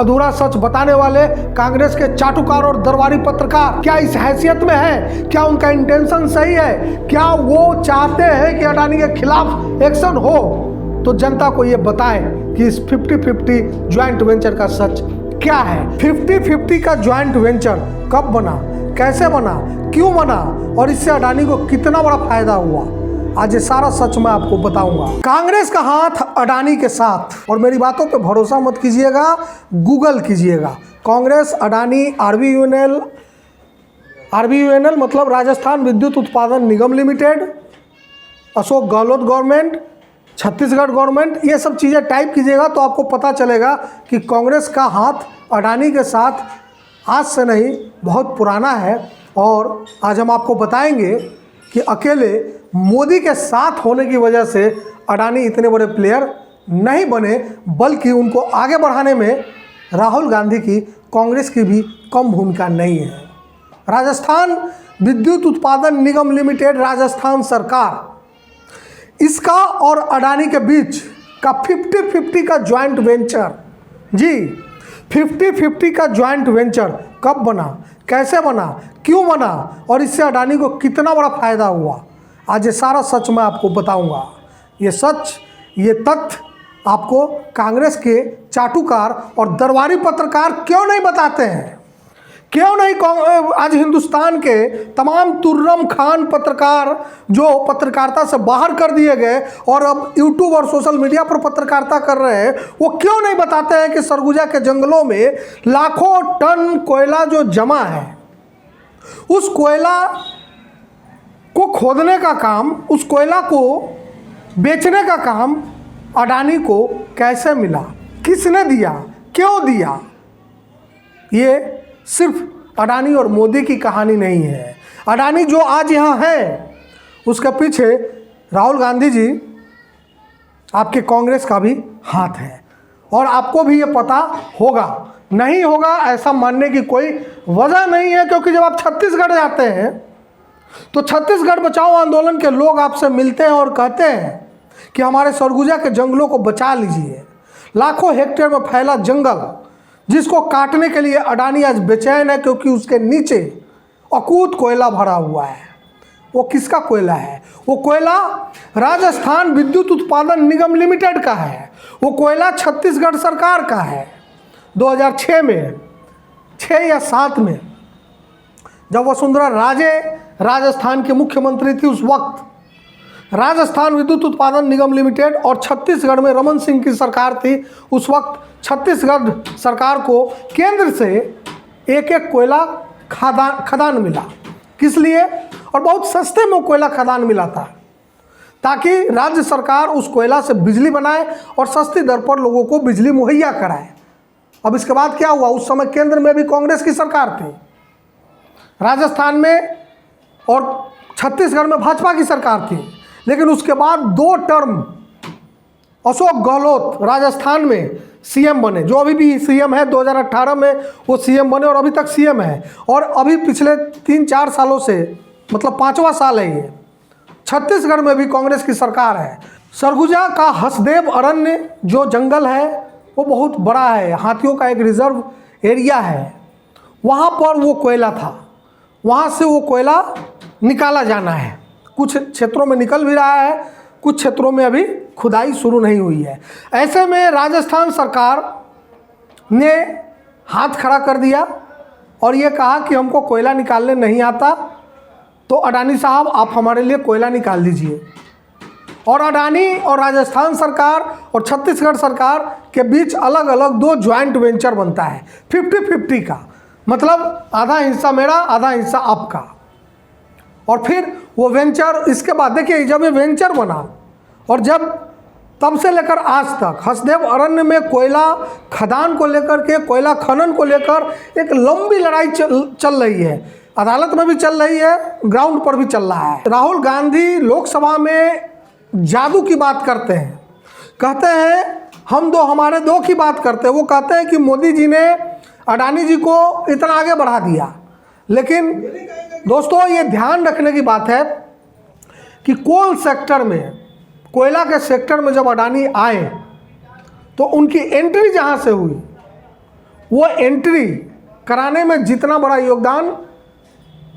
अधूरा सच बताने वाले कांग्रेस के चाटुकार और दरबारी पत्रकार क्या इस हैसियत में है? क्या उनका इंटेंशन सही है? क्या वो चाहते हैं कि अडानी के खिलाफ एक्शन हो? तो जनता को ये बताएं कि इस 50-50 ज्वाइंट वेंचर का सच क्या है। 50-50 का ज्वाइंट वेंचर कब बना, कैसे बना, क्यों बना और इससे अडानी को कितना बड़ा फायदा हुआ, आज ये सारा सच मैं आपको बताऊंगा। कांग्रेस का हाथ अडानी के साथ, और मेरी बातों पे भरोसा मत कीजिएगा, गूगल कीजिएगा। कांग्रेस, अडानी, आरबीयूएनएल मतलब राजस्थान विद्युत उत्पादन निगम limited, Ashok Gehlot government, Chhattisgarh government, ये सब चीज़ें टाइप कीजिएगा तो आपको पता चलेगा कि कांग्रेस का हाथ अडानी के साथ आज से नहीं बहुत पुराना है। और आज हम आपको बताएंगे कि अकेले मोदी के साथ होने की वजह से अडानी इतने बड़े प्लेयर नहीं बने, बल्कि उनको आगे बढ़ाने में राहुल गांधी की, कांग्रेस की भी कम भूमिका नहीं है। राजस्थान विद्युत उत्पादन निगम लिमिटेड, राजस्थान सरकार, इसका और अडानी के बीच का 50-50 का ज्वाइंट वेंचर, जी 50-50 का ज्वाइंट वेंचर कब बना, कैसे बना, क्यों बना और इससे अडानी को कितना बड़ा फायदा हुआ, आज ये सारा सच मैं आपको बताऊंगा। ये सच, ये तथ्य आपको कांग्रेस के चाटुकार और दरबारी पत्रकार क्यों नहीं बताते हैं? क्यों नहीं? आज हिंदुस्तान के तमाम तुर्रम खान पत्रकार जो पत्रकारिता से बाहर कर दिए गए और अब यूट्यूब और सोशल मीडिया पर पत्रकारिता कर रहे हैं, वो क्यों नहीं बताते हैं कि सरगुजा के जंगलों में लाखों टन कोयला जो जमा है, उस कोयला को खोदने का काम, उस कोयला को बेचने का काम अडानी को कैसे मिला, किसने दिया, क्यों दिया? ये सिर्फ अडानी और मोदी की कहानी नहीं है। अडानी जो आज यहाँ है, उसके पीछे राहुल गांधी जी, आपके कांग्रेस का भी हाथ है। और आपको भी ये पता होगा, नहीं होगा ऐसा मानने की कोई वजह नहीं है, क्योंकि जब आप छत्तीसगढ़ जाते हैं तो छत्तीसगढ़ बचाओ आंदोलन के लोग आपसे मिलते हैं और कहते हैं कि हमारे सरगुजा के जंगलों को बचा लीजिए। लाखों हेक्टेयर में फैला जंगल जिसको काटने के लिए अडानी आज बेचैन है, क्योंकि उसके नीचे अकूत कोयला भरा हुआ है। वो किसका कोयला है? वो कोयला राजस्थान विद्युत उत्पादन निगम लिमिटेड का है। वो कोयला छत्तीसगढ़ सरकार का है। 2006 में, 6 या 7 में, जब वसुंधरा राजे राजस्थान के मुख्यमंत्री थी, उस वक्त राजस्थान विद्युत उत्पादन निगम लिमिटेड और छत्तीसगढ़ में रमन सिंह की सरकार थी। उस वक्त छत्तीसगढ़ सरकार को केंद्र से एक कोयला खदान मिला। किस लिए? और बहुत सस्ते में कोयला खदान मिला था, ताकि राज्य सरकार उस कोयला से बिजली बनाए और सस्ती दर पर लोगों को बिजली मुहैया कराए। अब इसके बाद क्या हुआ? उस समय केंद्र में भी कांग्रेस की सरकार थी, राजस्थान में और छत्तीसगढ़ में भाजपा की सरकार थी। लेकिन उसके बाद 2 टर्म अशोक गहलोत राजस्थान में सीएम बने, जो अभी भी सीएम है। 2018 में वो सीएम बने और अभी तक सीएम है। और अभी पिछले 3-4 सालों से, मतलब 5वां साल है ये, छत्तीसगढ़ में भी कांग्रेस की सरकार है। सरगुजा का हसदेव अरण्य जो जंगल है वो बहुत बड़ा है, हाथियों का एक रिजर्व एरिया है। वहाँ पर वो कोयला था, वहाँ से वो कोयला निकाला जाना है। कुछ क्षेत्रों में निकल भी रहा है, कुछ क्षेत्रों में अभी खुदाई शुरू नहीं हुई है। ऐसे में राजस्थान सरकार ने हाथ खड़ा कर दिया और ये कहा कि हमको कोयला निकालने नहीं आता, तो अडानी साहब आप हमारे लिए कोयला निकाल दीजिए। और अडानी और राजस्थान सरकार और छत्तीसगढ़ सरकार के बीच अलग अलग 2 ज्वाइंट वेंचर बनता है 50-50 का, मतलब आधा हिस्सा मेरा, आधा हिस्सा आपका। और फिर वो वेंचर, इसके बाद देखिए, जब ये वेंचर बना और जब तब से लेकर आज तक हसदेव अरण्य में कोयला खदान को लेकर के, कोयला खनन को लेकर एक लंबी लड़ाई चल रही है। अदालत में भी चल रही है, ग्राउंड पर भी चल रहा है। राहुल गांधी लोकसभा में जादू की बात करते हैं, कहते हैं हम दो हमारे दो की बात करते हैं। वो कहते हैं कि मोदी जी ने अडानी जी को इतना आगे बढ़ा दिया। लेकिन दोस्तों, ये ध्यान रखने की बात है कि कोल सेक्टर में, कोयला के सेक्टर में जब अडानी आए तो उनकी एंट्री जहाँ से हुई वो एंट्री कराने में जितना बड़ा योगदान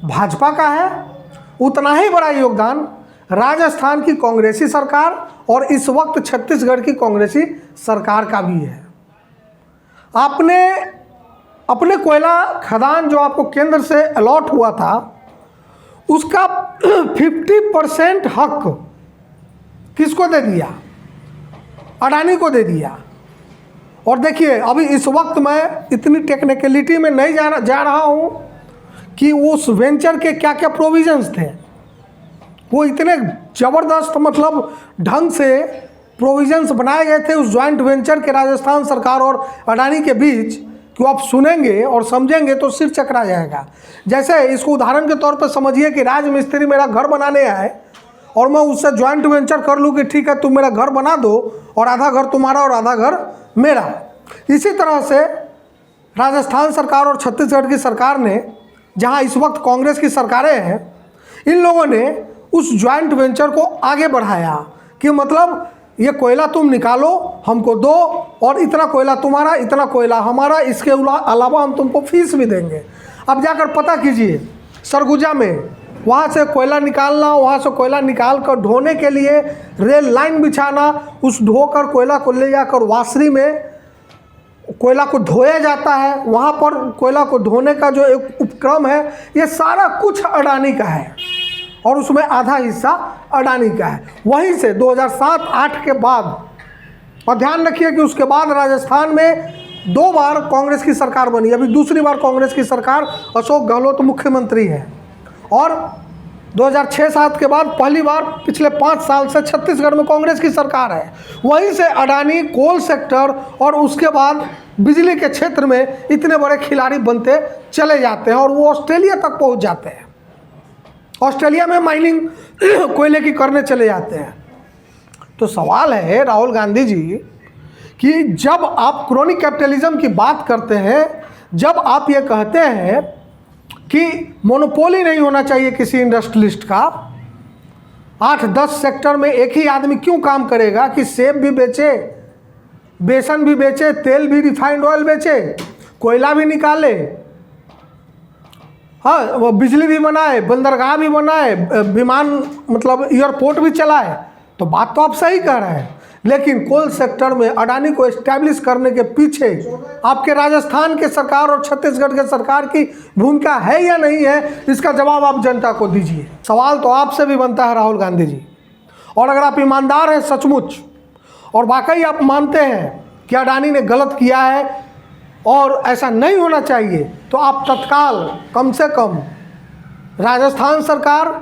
भाजपा का है, उतना ही बड़ा योगदान राजस्थान की कांग्रेसी सरकार और इस वक्त छत्तीसगढ़ की कांग्रेसी सरकार का भी है। आपने अपने कोयला खदान जो आपको केंद्र से अलॉट हुआ था, उसका 50% हक किसको दे दिया? अडानी को दे दिया। और देखिए, अभी इस वक्त मैं इतनी टेक्निकलिटी में नहीं जा रहा हूँ कि उस वेंचर के क्या क्या प्रोविजंस थे। वो इतने ज़बरदस्त मतलब ढंग से प्रोविजंस बनाए गए थे उस जॉइंट वेंचर के राजस्थान सरकार और अडानी के बीच कि आप सुनेंगे और समझेंगे तो सिर चकरा जाएगा। जैसे इसको उदाहरण के तौर पर समझिए कि राजमिस्त्री मेरा घर बनाने आए और मैं उससे जॉइंट वेंचर कर लूँ कि ठीक है तुम मेरा घर बना दो और आधा घर तुम्हारा और आधा घर मेरा। इसी तरह से राजस्थान सरकार और छत्तीसगढ़ की सरकार ने, जहाँ इस वक्त कांग्रेस की सरकारें हैं, इन लोगों ने उस जॉइंट वेंचर को आगे बढ़ाया कि मतलब ये कोयला तुम निकालो हमको दो और इतना कोयला तुम्हारा इतना कोयला हमारा, इसके अलावा हम तुमको फीस भी देंगे। अब जाकर पता कीजिए सरगुजा में, वहाँ से कोयला निकालना, वहाँ से कोयला निकाल कर ढोने के लिए रेल लाइन बिछाना, उस ढोकर कोयला को ले जाकर वासरी में कोयला को धोया जाता है, वहाँ पर कोयला को धोने का जो एक उपक्रम है, ये सारा कुछ अडानी का है और उसमें आधा हिस्सा अडानी का है। वहीं से 2007-8 के बाद, और ध्यान रखिए कि उसके बाद राजस्थान में 2 बार कांग्रेस की सरकार बनी। अभी दूसरी बार कांग्रेस की सरकार अशोक गहलोत मुख्यमंत्री है और 2006-7 के बाद पहली बार पिछले 5 साल से छत्तीसगढ़ में कांग्रेस की सरकार है। वहीं से अडानी कोल सेक्टर और उसके बाद बिजली के क्षेत्र में इतने बड़े खिलाड़ी बनते चले जाते हैं और वो ऑस्ट्रेलिया तक पहुंच जाते हैं। ऑस्ट्रेलिया में माइनिंग कोयले की करने चले जाते हैं। तो सवाल है राहुल गांधी जी कि जब आप क्रोनिक कैपिटलिज्म की बात करते हैं, जब आप ये कहते हैं कि मोनोपोली नहीं होना चाहिए किसी इंडस्ट्रियलिस्ट का, 8-10 सेक्टर में एक ही आदमी क्यों काम करेगा कि सेब भी बेचे, बेसन भी बेचे, तेल भी, रिफाइंड ऑयल बेचे, कोयला भी निकाले, हाँ वो बिजली भी बनाए, बंदरगाह भी बनाए, विमान मतलब एयरपोर्ट भी चलाए। तो बात तो आप सही कह रहे हैं, लेकिन कोल सेक्टर में अडानी को एस्टैब्लिश करने के पीछे आपके राजस्थान के सरकार और छत्तीसगढ़ के सरकार की भूमिका है या नहीं है, इसका जवाब आप जनता को दीजिए। सवाल तो आपसे भी बनता है राहुल गांधी जी। और अगर आप ईमानदार हैं सचमुच और वाकई आप मानते हैं कि अडानी ने गलत किया है और ऐसा नहीं होना चाहिए, तो आप तत्काल कम से कम राजस्थान सरकार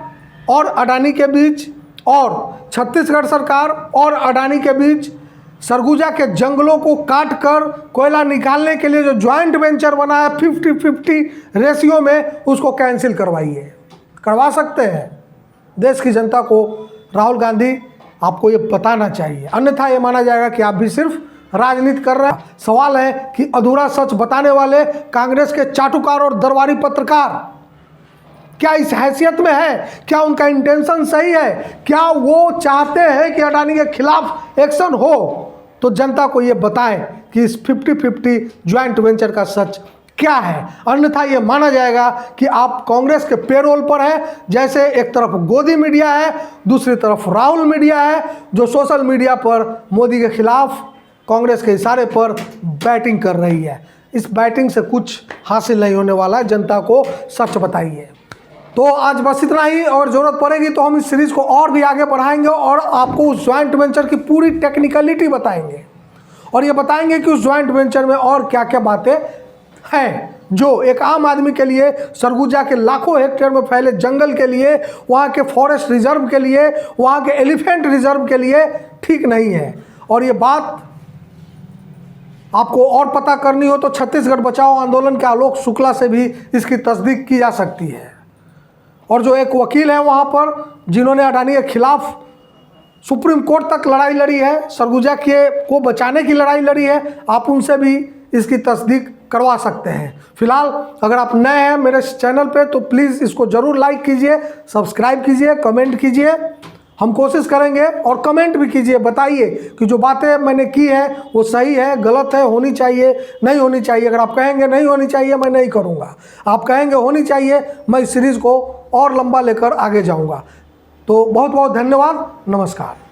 और अडानी के बीच और छत्तीसगढ़ सरकार और अडानी के बीच सरगुजा के जंगलों को काट कर कोयला निकालने के लिए जो जॉइंट वेंचर बना है 50-50 रेशियो में, उसको कैंसिल करवाइए। करवा सकते हैं। देश की जनता को राहुल गांधी आपको ये बताना चाहिए, अन्यथा ये माना जाएगा कि आप भी सिर्फ राजनीति कर रहे हैं। सवाल है कि अधूरा सच बताने वाले कांग्रेस के चाटुकार और दरबारी पत्रकार क्या इस हैसियत में है? क्या उनका इंटेंशन सही है? क्या वो चाहते हैं कि अडानी के खिलाफ एक्शन हो? तो जनता को ये बताएं कि इस 50-50 ज्वाइंट वेंचर का सच क्या है। अन्यथा ये माना जाएगा कि आप कांग्रेस के पेरोल पर हैं। जैसे एक तरफ गोदी मीडिया है, दूसरी तरफ राहुल मीडिया है, जो सोशल मीडिया पर मोदी के खिलाफ कांग्रेस के इशारे पर बैटिंग कर रही है। इस बैटिंग से कुछ हासिल नहीं होने वाला है। जनता को सच बताइए। तो आज बस इतना ही, और ज़रूरत पड़ेगी तो हम इस सीरीज़ को और भी आगे बढ़ाएंगे और आपको उस जॉइंट वेंचर की पूरी टेक्निकलिटी बताएंगे और ये बताएंगे कि उस जॉइंट वेंचर में और क्या क्या बातें हैं जो एक आम आदमी के लिए, सरगुजा के लाखों हेक्टेयर में फैले जंगल के लिए, वहाँ के फॉरेस्ट रिजर्व के लिए, वहाँ के एलिफेंट रिजर्व के लिए ठीक नहीं है। और ये बात आपको और पता करनी हो तो छत्तीसगढ़ बचाओ आंदोलन के आलोक शुक्ला से भी इसकी तस्दीक की जा सकती है। और जो एक वकील है वहाँ पर, जिन्होंने अडानी के खिलाफ सुप्रीम कोर्ट तक लड़ाई लड़ी है, सरगुजा के को बचाने की लड़ाई लड़ी है, आप उनसे भी इसकी तस्दीक करवा सकते हैं। फिलहाल अगर आप नए हैं मेरे चैनल पे तो प्लीज़ इसको ज़रूर लाइक कीजिए, सब्सक्राइब कीजिए, कमेंट कीजिए। हम कोशिश करेंगे। और कमेंट भी कीजिए, बताइए कि जो बातें मैंने की है वो सही है, गलत है, होनी चाहिए, नहीं होनी चाहिए। अगर आप कहेंगे नहीं होनी चाहिए, मैं नहीं करूँगा। आप कहेंगे होनी चाहिए, मैं इस सीरीज़ को और लंबा लेकर आगे जाऊँगा। तो बहुत बहुत धन्यवाद, नमस्कार।